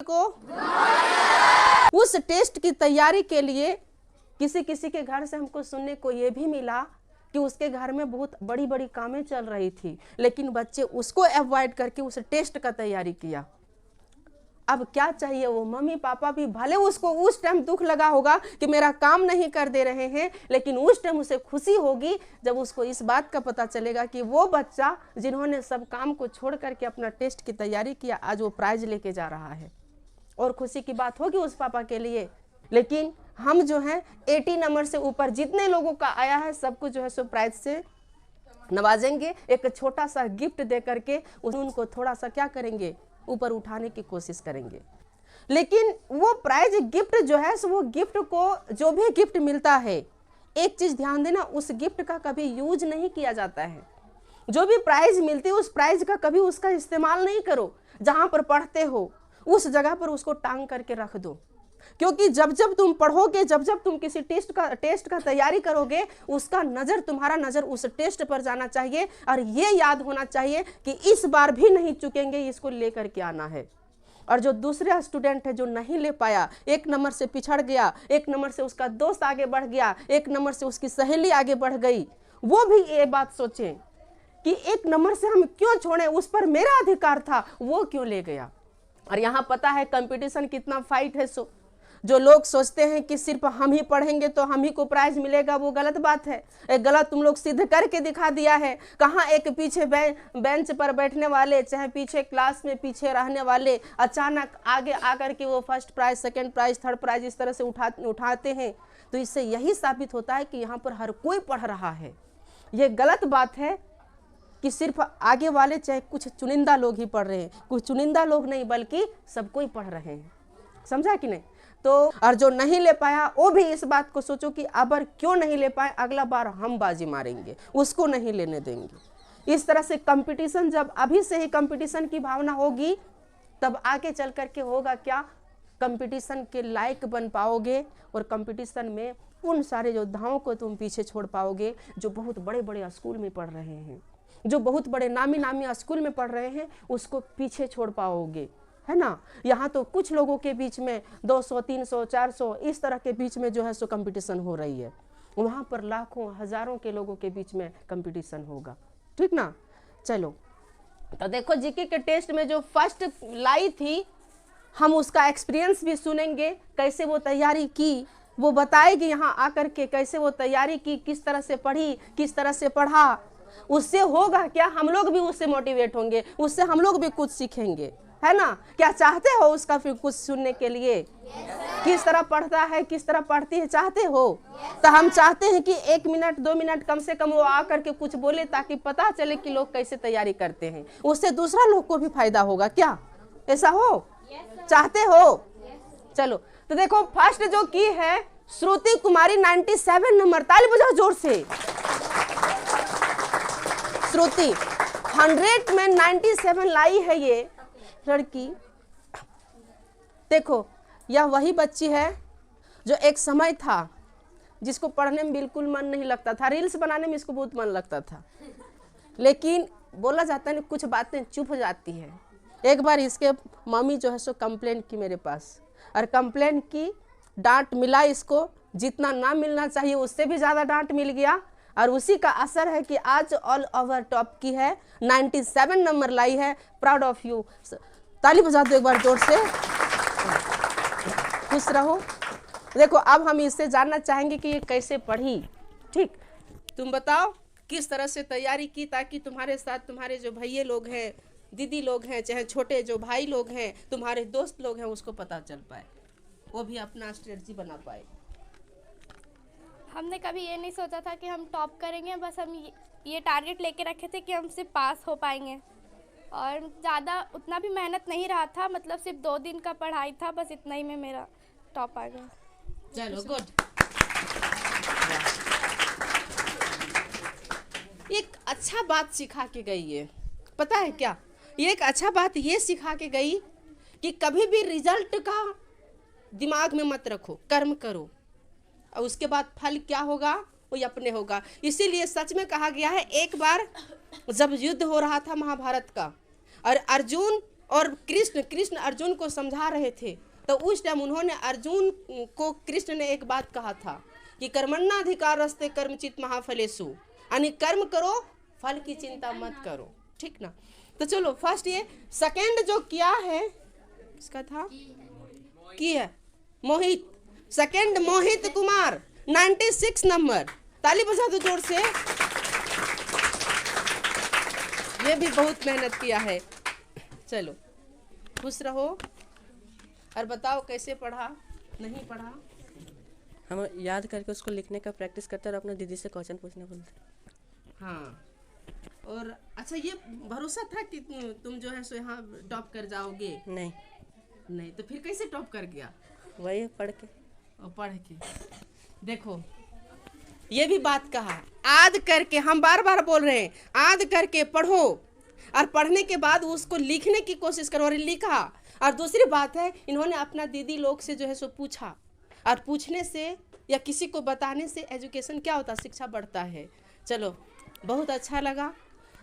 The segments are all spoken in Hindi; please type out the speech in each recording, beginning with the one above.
को? उस टेस्ट की तैयारी के लिए किसी किसी के घर से हमको सुनने को ये भी मिला कि उसके घर में बहुत बड़ी बड़ी कामें चल रही थी, लेकिन बच्चे उसको अवॉइड करके उस टेस्ट का तैयारी किया। अब क्या चाहिए, वो मम्मी पापा भी भले उसको उस टाइम दुख लगा होगा कि मेरा काम नहीं कर दे रहे हैं, लेकिन उस टाइम उसे खुशी होगी जब उसको इस बात का पता चलेगा कि वो बच्चा जिन्होंने सब काम को छोड़ करके अपना टेस्ट की तैयारी किया, आज वो प्राइज लेके जा रहा है। और खुशी की बात होगी उस पापा के लिए। लेकिन हम जो है 80 नंबर से ऊपर जितने लोगों का आया है सबको जो है सो प्राइज से नवाजेंगे, एक छोटा सा गिफ्ट दे करके उनको थोड़ा सा क्या करेंगे, ऊपर उठाने की कोशिश करेंगे। लेकिन वो प्राइज गिफ्ट जो है सो वो गिफ्ट को, जो भी गिफ्ट मिलता है, एक चीज ध्यान देना, उस गिफ्ट का कभी यूज नहीं किया जाता है। जो भी प्राइज मिलती है उस प्राइज का कभी उसका इस्तेमाल नहीं करो। जहां पर पढ़ते हो उस जगह पर उसको टांग करके रख दो, क्योंकि जब जब तुम पढ़ोगे, जब जब तुम किसी टेस्ट का तैयारी करोगे, उसका नजर, तुम्हारा नजर उस टेस्ट पर जाना चाहिए और ये याद होना चाहिए कि इस बार भी नहीं चुकेंगे, इसको लेकर के आना है। और जो दूसरे स्टूडेंट है जो नहीं ले पाया, 1 नंबर से पिछड़ गया, 1 नंबर से उसका दोस्त आगे बढ़ गया, 1 नंबर से उसकी सहेली आगे बढ़ गई, वो भी ये बात सोचें कि 1 नंबर से हम क्यों छोड़े, उस पर मेरा अधिकार था, वो क्यों ले गया। और यहाँ पता है कंपटीशन कितना फाइट है। सो जो लोग सोचते हैं कि सिर्फ हम ही पढ़ेंगे तो हम ही को प्राइज मिलेगा, वो गलत बात है। एक गलत तुम लोग सिद्ध करके दिखा दिया है। कहाँ एक पीछे बेंच पर बैठने वाले, चाहे पीछे क्लास में पीछे रहने वाले, अचानक आगे आकर के वो first prize, second prize, third prize इस तरह से उठाते हैं। तो इससे यही साबित होता है कि यहाँ पर हर कोई पढ़ रहा है। ये गलत बात है कि सिर्फ आगे वाले, चाहे कुछ चुनिंदा लोग ही पढ़ रहे हैं, कुछ चुनिंदा लोग नहीं बल्कि सब कोई पढ़ रहे हैं। समझा कि नहीं? तो और जो नहीं ले पाया वो भी इस बात को सोचो कि अब क्यों नहीं ले पाए, अगला बार हम बाजी मारेंगे, उसको नहीं लेने देंगे। इस तरह से कंपटीशन, जब अभी से ही कंपटीशन की भावना होगी तब आगे चल करके होगा क्या, कंपटीशन के लायक बन पाओगे और कंपटीशन में उन सारे योद्धाओं को तुम पीछे छोड़ पाओगे जो बहुत बड़े बड़े स्कूल में पढ़ रहे हैं, जो बहुत बड़े नामी स्कूल में पढ़ रहे हैं, उसको पीछे छोड़ पाओगे, है ना। यहाँ तो कुछ लोगों के बीच में 200, 300, 400 इस तरह के बीच में जो है सो कंपटीशन हो रही है, वहाँ पर लाखों हजारों के लोगों के बीच में कंपटीशन होगा, ठीक ना। चलो तो देखो जीके के टेस्ट में जो फर्स्ट लाई थी, हम उसका एक्सपीरियंस भी सुनेंगे, कैसे वो तैयारी की, वो बताएगी यहाँ आकर के कैसे वो तैयारी की, किस तरह से पढ़ी, किस तरह से पढ़ा। उससे होगा क्या, हम लोग भी उससे मोटिवेट होंगे, उससे हम लोग भी कुछ सीखेंगे, है ना। क्या चाहते हो उसका फिर कुछ सुनने के लिए? किस तरह पढ़ता है, किस तरह पढ़ती है, चाहते हो? तो हम चाहते हैं कि 1 मिनट 2 मिनट कम से कम वो आकर के कुछ बोले, ताकि पता चले कि लोग कैसे तैयारी करते हैं, उससे दूसरा लोग को भी फायदा होगा। क्या ऐसा हो? चाहते हो? चलो तो देखो फर्स्ट जो की है श्रुति कुमारी 97 नंबर, ताली बजाओ जोर से। श्रुति 100 में 97 लाई है ये लड़की। देखो यह वही बच्ची है जो एक समय था जिसको पढ़ने में बिल्कुल मन नहीं लगता था, रील्स बनाने में इसको बहुत मन लगता था, लेकिन बोला जाता है कुछ बातें चुप हो जाती है। एक बार इसके मम्मी जो है सो कंप्लेंट की मेरे पास, और कंप्लेंट की, डांट मिला इसको, जितना ना मिलना चाहिए उससे भी ज़्यादा डांट मिल गया, और उसी का असर है कि आज ऑल ओवर टॉप की है, 97 नंबर लाई है। प्राउड ऑफ यू, ताली बजा दो एक बार जोर से, खुश रहो। देखो अब हम इससे जानना चाहेंगे कि ये कैसे पढ़ी। ठीक, तुम बताओ किस तरह से तैयारी की, ताकि तुम्हारे साथ तुम्हारे जो भैया लोग हैं, दीदी लोग हैं, चाहे छोटे जो भाई लोग हैं, तुम्हारे दोस्त लोग हैं, उसको पता चल पाए, वो भी अपना स्ट्रेटजी बना पाए। हमने कभी ये नहीं सोचा था कि हम टॉप करेंगे, बस हम ये टारगेट लेके रखे थे कि हम सिर्फ पास हो पाएंगे, और ज़्यादा उतना भी मेहनत नहीं रहा था, मतलब सिर्फ 2 दिन का पढ़ाई था, बस इतना ही में मेरा टॉप आ गया। चलो गुड। एक अच्छा बात सिखा के गई है, पता है क्या, ये एक अच्छा बात ये सिखा के गई कि कभी भी रिजल्ट का दिमाग में मत रखो, कर्म करो और उसके बाद फल क्या होगा वो अपने होगा। इसीलिए सच में कहा गया है, एक बार जब युद्ध हो रहा था महाभारत का, और अर्जुन और कृष्ण अर्जुन को समझा रहे थे, तो उस टाइम उन्होंने अर्जुन को कृष्ण ने एक बात कहा था कि कर्मण्णाधिकारस्ते कर्मचित महाफलेषु, यानी कर्म करो फल की चिंता मत करो, ठीक ना। तो चलो फर्स्ट ये सेकंड जो किया है इसका था की है मोहित, सेकंड मोहित कुमार 96 नंबर, ताली बजा दो जोर से। ये भी बहुत मेहनत किया है। चलो खुश रहो और बताओ कैसे पढ़ा नहीं पढ़ा। हम याद करके उसको लिखने का प्रैक्टिस करते और अपने दीदी से क्वेश्चन पूछने बोलते। हाँ, और अच्छा ये भरोसा था कि तुम जो है सो यहाँ टॉप कर जाओगे? नहीं तो फिर कैसे टॉप कर गया? वही पढ़ के। और पढ़ के देखो, ये भी बात कहा याद करके, हम बार बार बोल रहे हैं याद करके पढ़ो और पढ़ने के बाद उसको लिखने की कोशिश करो, और लिखा। और दूसरी बात है इन्होंने अपना दीदी लोग से जो है सो पूछा, और पूछने से या किसी को बताने से एजुकेशन क्या होता है, शिक्षा बढ़ता है। चलो बहुत अच्छा लगा।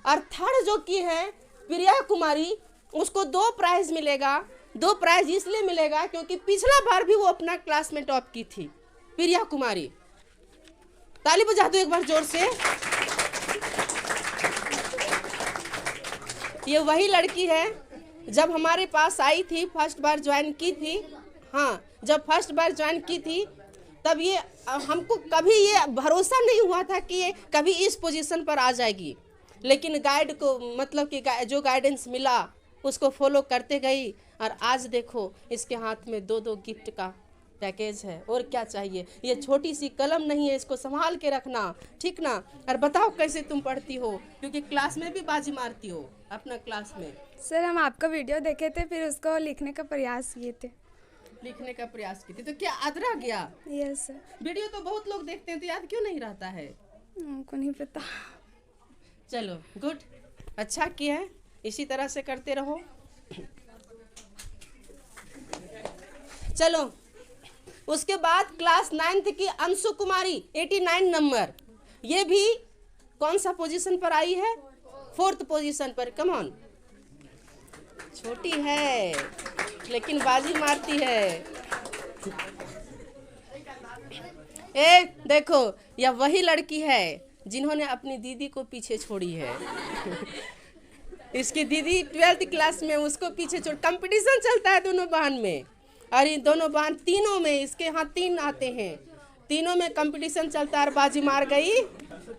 और थर्ड जो की है प्रिया कुमारी, उसको 2 प्राइज मिलेगा। 2 प्राइज इसलिए मिलेगा क्योंकि पिछला बार भी वो अपना क्लास में टॉप की थी प्रिया कुमारी। ताली बजा दो एक बार जोर से। ये वही लड़की है जब हमारे पास आई थी, फर्स्ट बार ज्वाइन की थी। हाँ, जब फर्स्ट बार ज्वाइन की थी तब ये हमको कभी ये भरोसा नहीं हुआ था कि ये कभी इस पोजीशन पर आ जाएगी, लेकिन गाइड को मतलब कि जो गाइडेंस मिला उसको फॉलो करते गई, और आज देखो इसके हाथ में 2-2 गिफ्ट का पैकेज है। और क्या चाहिए? ये छोटी सी कलम नहीं है, इसको संभाल के रखना, ठीक ना। और बताओ कैसे तुम पढ़ती हो, क्योंकि क्लास में भी बाजी मारती हो अपना क्लास में। सर हम आपका वीडियो देखे थे, फिर उसको लिखने का प्रयास किए थे। लिखने का प्रयास की थी तो क्या याद रह गया? Yes sir. वीडियो तो बहुत लोग देखते हैं तो याद क्यों नहीं रहता है? हमको नहीं पता। चलो गुड, अच्छा किया है, इसी तरह से करते रहो। चलो उसके बाद क्लास 9th की अंशु कुमारी 89 नंबर, ये भी कौन सा पोजीशन पर आई है? 4th पोजीशन पर। कम ऑन, छोटी है लेकिन बाजी मारती है। ए देखो, यह वही लड़की है जिन्होंने अपनी दीदी को पीछे छोड़ी है। इसकी दीदी 12th क्लास में, उसको पीछे छोड़। कंपटीशन चलता है दोनों बहन में, और इन दोनों बहन तीनों में, इसके यहाँ 3 आते हैं, तीनों में कंपटीशन चलता है और बाजी मार गई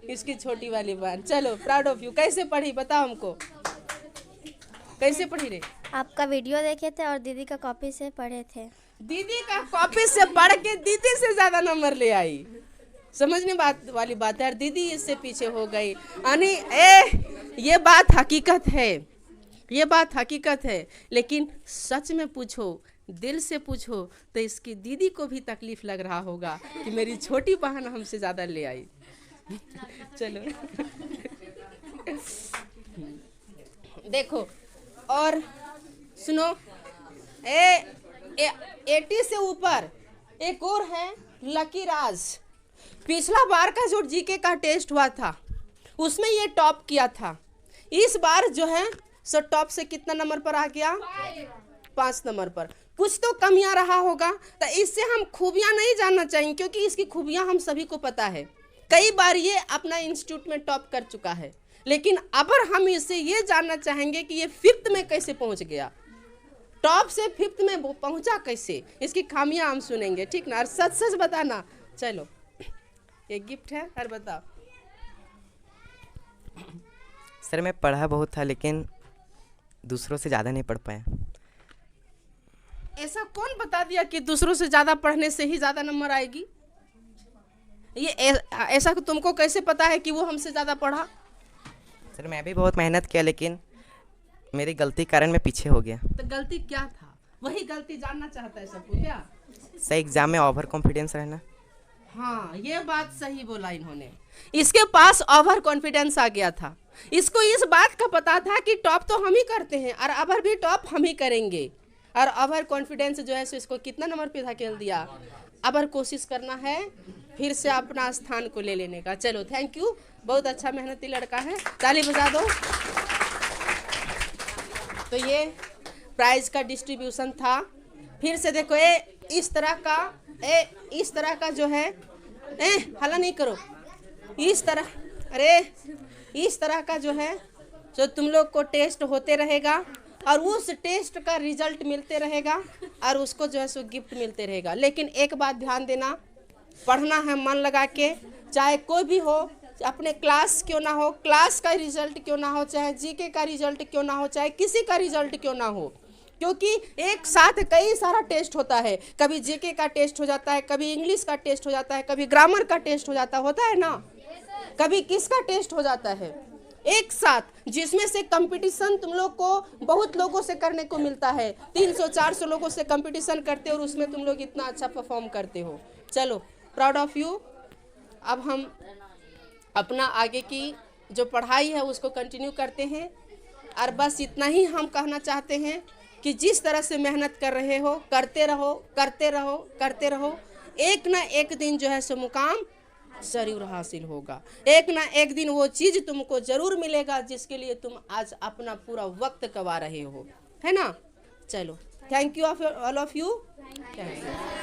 इसकी छोटी वाली बहन। चलो प्राउड ऑफ यू। कैसे पढ़ी बताओ हमको, कैसे पढ़ी रे? आपका वीडियो देखे थे और दीदी का कॉपी से पढ़े थे। दीदी का कॉपी से पढ़ के दीदी से ज्यादा नंबर ले आई, समझने वाली बात है। और दीदी इससे पीछे हो गई। यानी ये बात हकीकत है, ये बात हकीकत है। लेकिन सच में पूछो, दिल से पूछो, तो इसकी दीदी को भी तकलीफ लग रहा होगा कि मेरी छोटी बहन हमसे ज़्यादा ले आई। चलो देखो और सुनो, 80 से ऊपर एक और है लकी राज। पिछला बार का जो जीके का टेस्ट हुआ था उसमें ये टॉप किया था। इस बार जो है सो टॉप से कितना नंबर पर आ गया? 5 नंबर पर। कुछ तो कमियां रहा होगा, तो इससे हम खूबियां नहीं जानना चाहिए, क्योंकि इसकी खूबियां हम सभी को पता है। कई बार ये अपना इंस्टीट्यूट में टॉप कर चुका है, लेकिन अब हम इससे ये जानना चाहेंगे कि ये 5th में कैसे पहुंच गया, टॉप से 5th में पहुंचा कैसे, इसकी खामियां हम सुनेंगे, ठीक ना। और सच सच बताना। चलो ये गिफ्ट है, और बताओ। सर मैं पढ़ा बहुत था लेकिन दूसरों से ज़्यादा नहीं पढ़ पाया। ऐसा कौन बता दिया कि दूसरों से ज़्यादा पढ़ने से ही ज़्यादा नंबर आएगी? ये ऐसा तुमको कैसे पता है कि वो हमसे ज़्यादा पढ़ा? सर मैं भी बहुत मेहनत किया लेकिन मेरी गलती के कारण मैं पीछे हो गया। तो गलती क्या था? वही गलती जानना चाहता है सबको क्या? सर एग्ज़ाम में ओवर कॉन्फिडेंस रहना। हाँ, ये बात सही बोला इन्होंने। इसके पास ओवर कॉन्फिडेंस आ गया था। इसको इस बात का पता था कि टॉप तो हम ही करते हैं और अब भी टॉप हम ही करेंगे, और ओवर कॉन्फिडेंस जो है सो इसको कितना नंबर पे धकेल दिया। अब कोशिश करना है फिर से अपना स्थान को ले लेने का। चलो थैंक यू, बहुत अच्छा मेहनती लड़का है, ताली बजा दो। तो ये प्राइज का डिस्ट्रीब्यूशन था। फिर से देखो इस तरह का जो है हल्ला नहीं करो, इस तरह का जो है जो तुम लोग को टेस्ट होते रहेगा और उस टेस्ट का रिजल्ट मिलते रहेगा और उसको जो है सो गिफ्ट मिलते रहेगा। लेकिन एक बात ध्यान देना, पढ़ना है मन लगा के, चाहे कोई भी हो, अपने क्लास क्यों ना हो, क्लास का रिजल्ट क्यों ना हो, चाहे जीके का रिजल्ट क्यों ना हो, चाहे किसी का रिजल्ट क्यों ना हो, क्योंकि एक साथ कई सारा टेस्ट होता है। कभी जीके का टेस्ट हो जाता है, कभी इंग्लिश का टेस्ट हो जाता है, कभी ग्रामर का टेस्ट होता है ना, कभी किसका टेस्ट हो जाता है एक साथ, जिसमें से कंपटीशन तुम लोग को बहुत लोगों से करने को मिलता है। 300-400 लोगों से कंपटीशन करते हो और उसमें तुम लोग इतना अच्छा परफॉर्म करते हो। चलो, प्राउड ऑफ यू। अब हम अपना आगे की जो पढ़ाई है उसको कंटिन्यू करते हैं और बस इतना ही हम कहना चाहते हैं कि जिस तरह से मेहनत कर रहे हो करते रहो, करते रहो, करते रहो। एक ना एक दिन जो है सो मुकाम जरूर हासिल होगा। एक ना एक दिन वो चीज़ तुमको जरूर मिलेगा जिसके लिए तुम आज अपना पूरा वक्त गवा रहे हो, है ना। चलो, thank you all of you. Thank you.